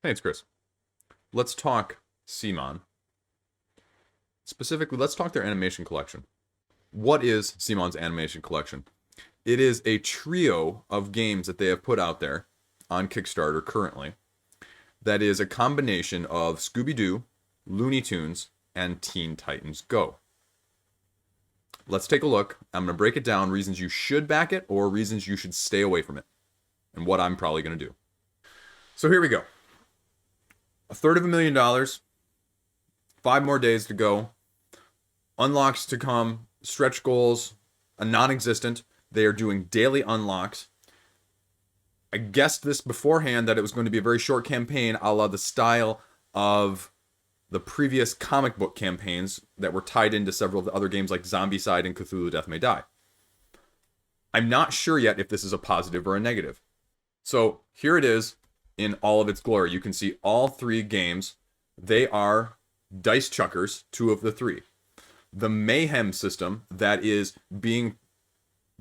Hey, it's Chris. Let's talk CMON. Specifically, let's talk their animation collection. What is CMON's animation collection? It is a trio of games that they have put out there on Kickstarter currently that is a combination of Scooby-Doo, Looney Tunes, and Teen Titans Go. Let's take a look. I'm going to break it down, reasons you should back it or reasons you should stay away from it, and what I'm probably going to do. So here we go. $250,000, 5 more days to go, unlocks to come, stretch goals, a non-existent. They are doing daily unlocks. I guessed this beforehand that it was going to be a very short campaign, a la the style of the previous comic book campaigns that were tied into several of the other games like Zombicide and Cthulhu Death May Die. I'm not sure yet if this is a positive or a negative. So here it is in all of its glory. You can see all 3 games. They are dice chuckers, 2 of the 3. The Mayhem system that is being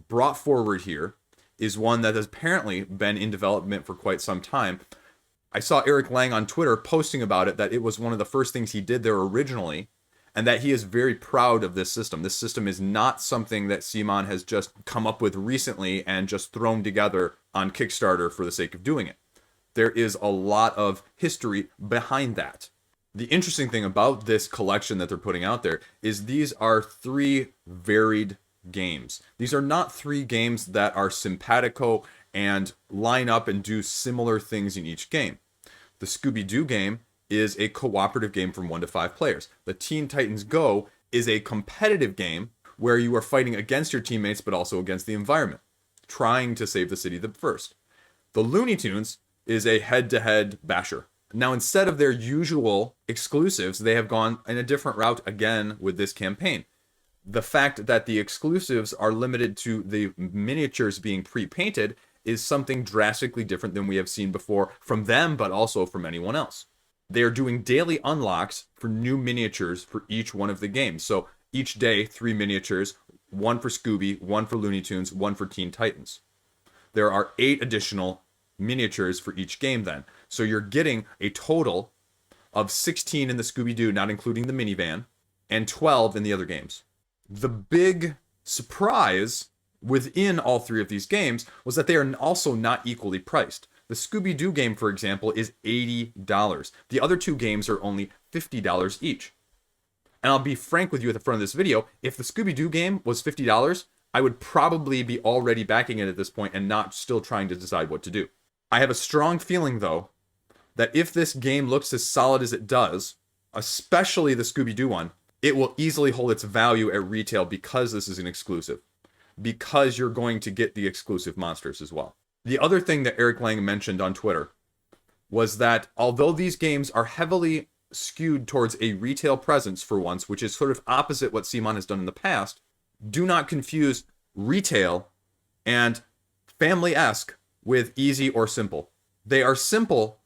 brought forward here is one that has apparently been in development for quite some time. I saw Eric Lang on Twitter posting about it, that it was one of the first things he did there originally, and that he is very proud of this system. This system is not something that CMON has just come up with recently and just thrown together on Kickstarter for the sake of doing it. There is a lot of history behind that. The interesting thing about this collection that they're putting out there is these are 3 varied games. These are not 3 games that are simpatico and line up and do similar things in each game. The Scooby-Doo game is a cooperative game from 1 to 5 players. The Teen Titans Go is a competitive game where you are fighting against your teammates but also against the environment, trying to save the city first. The Looney Tunes is a head-to-head basher. Now, instead of their usual exclusives, they have gone in a different route again with this campaign. The fact that the exclusives are limited to the miniatures being pre-painted is something drastically different than we have seen before from them, but also from anyone else. They are doing daily unlocks for new miniatures for each one of the games. So each day, 3 miniatures, 1 for Scooby, 1 for Looney Tunes, 1 for Teen Titans. There are 8 additional miniatures for each game then. So you're getting a total of 16 in the Scooby-Doo, not including the minivan, and 12 in the other games. The big surprise within all 3 of these games was that they are also not equally priced. The Scooby-Doo game, for example, is $80. The other 2 games are only $50 each. And I'll be frank with you at the front of this video, if the Scooby-Doo game was $50, I would probably be already backing it at this point and not still trying to decide what to do. I have a strong feeling, though, that if this game looks as solid as it does, especially the Scooby-Doo one, it will easily hold its value at retail because this is an exclusive. Because you're going to get the exclusive monsters as well. The other thing that Eric Lang mentioned on Twitter was that although these games are heavily skewed towards a retail presence for once, which is sort of opposite what CMON has done in the past, do not confuse retail and family-esque with easy or simple. They are simple,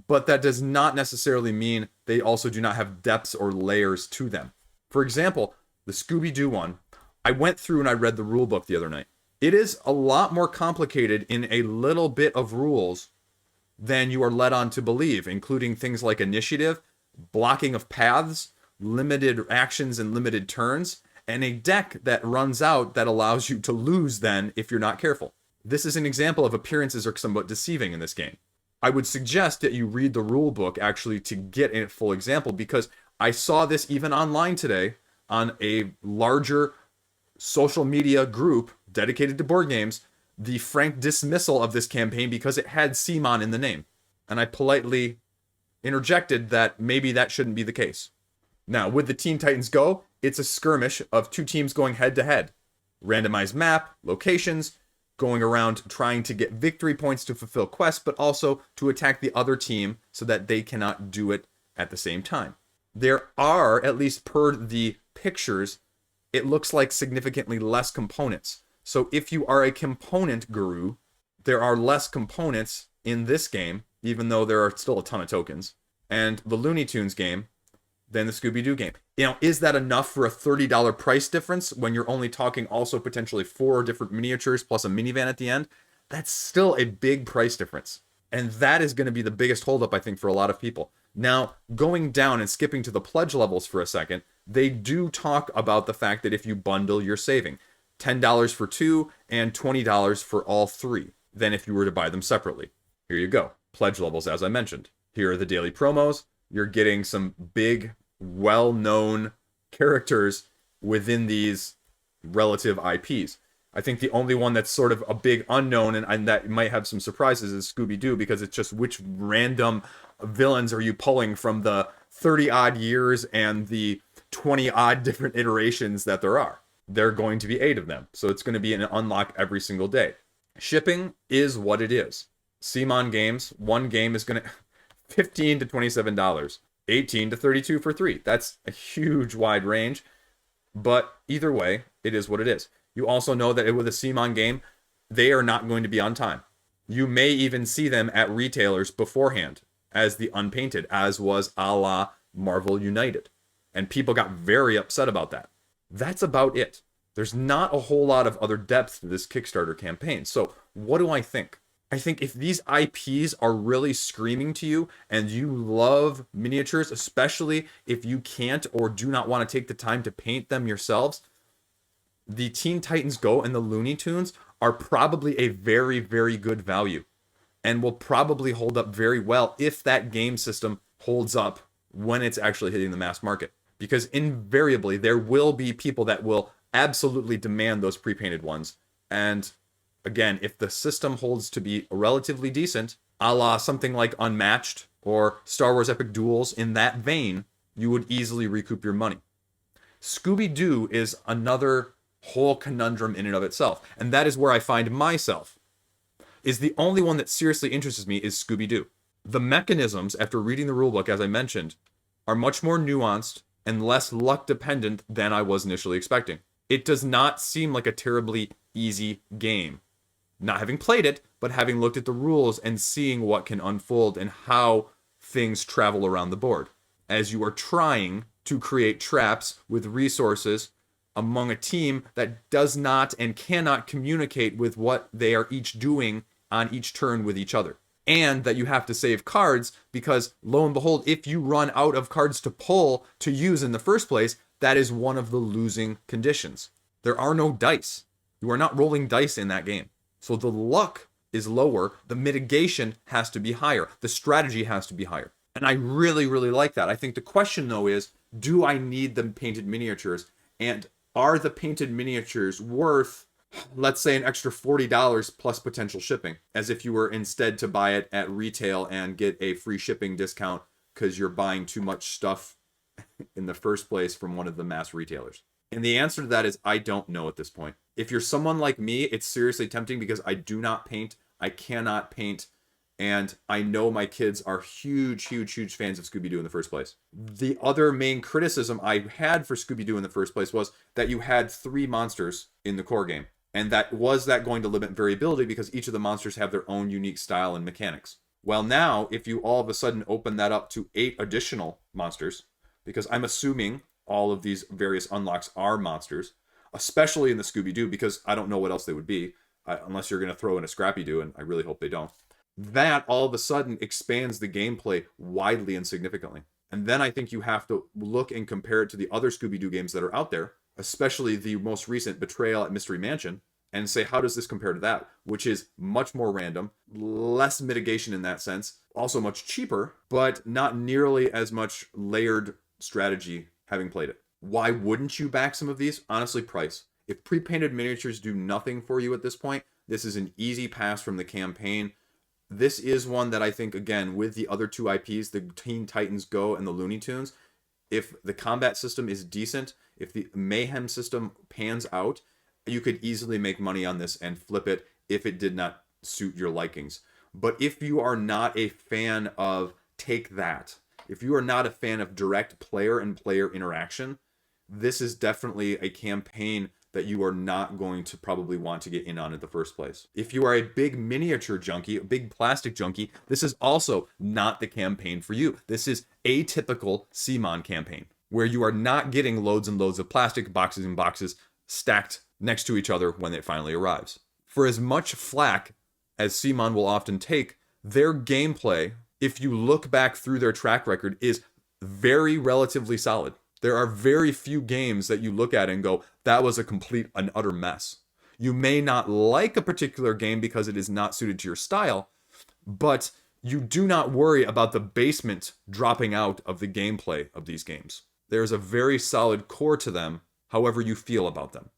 but that does not necessarily mean they also do not have depths or layers to them. For example, the Scooby-Doo one, I went through and I read the rule book the other night. It is a lot more complicated in a little bit of rules than you are led on to believe, including things like initiative, blocking of paths, limited actions and limited turns, and a deck that runs out that allows you to lose then if you're not careful. This is an example of appearances are somewhat deceiving in this game. I would suggest that you read the rule book actually to get a full example, because I saw this even online today on a larger social media group dedicated to board games, the frank dismissal of this campaign because it had CMON in the name. And I politely interjected that maybe that shouldn't be the case. Now, with the Teen Titans Go, it's a skirmish of 2 teams going head to head. Randomized map, locations, going around trying to get victory points to fulfill quests, but also to attack the other team so that they cannot do it at the same time. There are, at least per the pictures, it looks like significantly less components. So if you are a component guru, there are less components in this game, even though there are still a ton of tokens, and the Looney Tunes game than the Scooby-Doo game. You know, is that enough for a $30 price difference when you're only talking also potentially 4 different miniatures plus a minivan at the end? That's still a big price difference. And that is going to be the biggest holdup, I think, for a lot of people. Now, going down and skipping to the pledge levels for a second, they do talk about the fact that if you bundle, you're saving $10 for 2 and $20 for all 3 than if you were to buy them separately. Here you go. Pledge levels, as I mentioned. Here are the daily promos. You're getting some big, well-known characters within these relative IPs. I think the only one that's sort of a big unknown and that might have some surprises is Scooby-Doo, because it's just which random villains are you pulling from the 30-odd years and the 20-odd different iterations that there are. There are going to be 8 of them, so it's going to be an unlock every single day. Shipping is what it is. CMON games, one game is going to $15 to $27, $18 to $32 for 3. That's a huge wide range, but either way, it is what it is. You also know that with a CMON game, they are not going to be on time. You may even see them at retailers beforehand as the unpainted, as was a la Marvel United. And people got very upset about that. That's about it. There's not a whole lot of other depth to this Kickstarter campaign. So what do I think? I think if these IPs are really screaming to you and you love miniatures, especially if you can't or do not want to take the time to paint them yourselves, the Teen Titans Go and the Looney Tunes are probably a very, very good value and will probably hold up very well if that game system holds up when it's actually hitting the mass market. Because invariably, there will be people that will absolutely demand those pre-painted ones. And again, if the system holds to be relatively decent, a la something like Unmatched or Star Wars Epic Duels in that vein, you would easily recoup your money. Scooby-Doo is another whole conundrum in and of itself. And that is where I find myself. Is the only one that seriously interests me is Scooby-Doo. The mechanisms, after reading the rulebook, as I mentioned, are much more nuanced and less luck dependent than I was initially expecting. It does not seem like a terribly easy game. Not having played it, but having looked at the rules and seeing what can unfold and how things travel around the board. As you are trying to create traps with resources among a team that does not and cannot communicate with what they are each doing on each turn with each other. And that you have to save cards because, lo and behold, if you run out of cards to pull to use in the first place, that is one of the losing conditions. There are no dice. You are not rolling dice in that game. So the luck is lower. The mitigation has to be higher. The strategy has to be higher. And I really, really like that. I think the question, though, is, do I need the painted miniatures? And are the painted miniatures worth, let's say, an extra $40 plus potential shipping, as if you were instead to buy it at retail and get a free shipping discount because you're buying too much stuff in the first place from one of the mass retailers? And the answer to that is I don't know at this point. If you're someone like me, it's seriously tempting because I do not paint. I cannot paint. And I know my kids are huge, huge, huge fans of Scooby-Doo in the first place. The other main criticism I had for Scooby-Doo in the first place was that you had 3 monsters in the core game. And that going to limit variability because each of the monsters have their own unique style and mechanics. Well, now, if you all of a sudden open that up to 8 additional monsters, because I'm assuming all of these various unlocks are monsters, especially in the Scooby-Doo, because I don't know what else they would be, unless you're going to throw in a Scrappy-Doo, and I really hope they don't. That all of a sudden expands the gameplay widely and significantly. And then I think you have to look and compare it to the other Scooby-Doo games that are out there, especially the most recent Betrayal at Mystery Mansion, and say, how does this compare to that? Which is much more random, less mitigation in that sense, also much cheaper, but not nearly as much layered strategy having played it. Why wouldn't you back some of these? Honestly, price. If pre-painted miniatures do nothing for you at this point, this is an easy pass from the campaign. This is one that I think, again, with the other 2 IPs, the Teen Titans Go and the Looney Tunes, if the combat system is decent, if the mayhem system pans out, you could easily make money on this and flip it if it did not suit your likings. But if you are not a fan of take that, if you are not a fan of direct player and player interaction, this is definitely a campaign that you are not going to probably want to get in on in the first place. If you are a big miniature junkie, a big plastic junkie, this is also not the campaign for you. This is a typical CMON campaign, where you are not getting loads and loads of plastic boxes and boxes stacked next to each other when it finally arrives. For as much flack as CMON will often take, their gameplay, if you look back through their track record, is very relatively solid. There are very few games that you look at and go, that was a complete and utter mess. You may not like a particular game because it is not suited to your style, but you do not worry about the basement dropping out of the gameplay of these games. There's a very solid core to them, however you feel about them,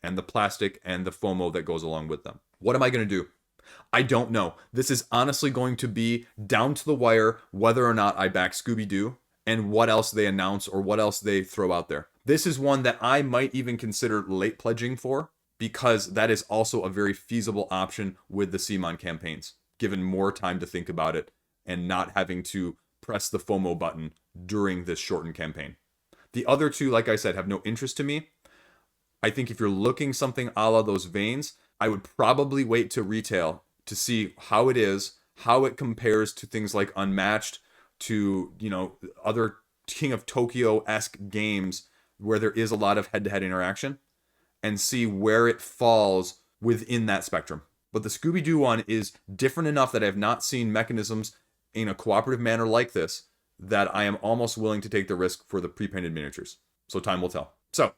and the plastic and the FOMO that goes along with them. What am I going to do? I don't know. This is honestly going to be down to the wire whether or not I back Scooby-Doo and what else they announce or what else they throw out there. This is one that I might even consider late pledging for, because that is also a very feasible option with the CMON campaigns, given more time to think about it and not having to press the FOMO button during this shortened campaign. The other two, like I said, have no interest to me. I think if you're looking something a la those veins, I would probably wait to retail to see how it is, how it compares to things like Unmatched, to, other King of Tokyo-esque games where there is a lot of head-to-head interaction, and see where it falls within that spectrum. But the Scooby-Doo one is different enough that I have not seen mechanisms in a cooperative manner like this that I am almost willing to take the risk for the pre-painted miniatures. So time will tell. So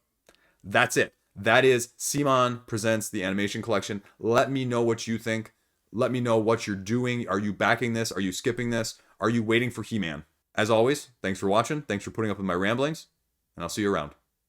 that's it. That is CMON Presents the Animation Collection. Let me know what you think. Let me know what you're doing. Are you backing this? Are you skipping this? Are you waiting for He-Man? As always, thanks for watching. Thanks for putting up with my ramblings, and I'll see you around.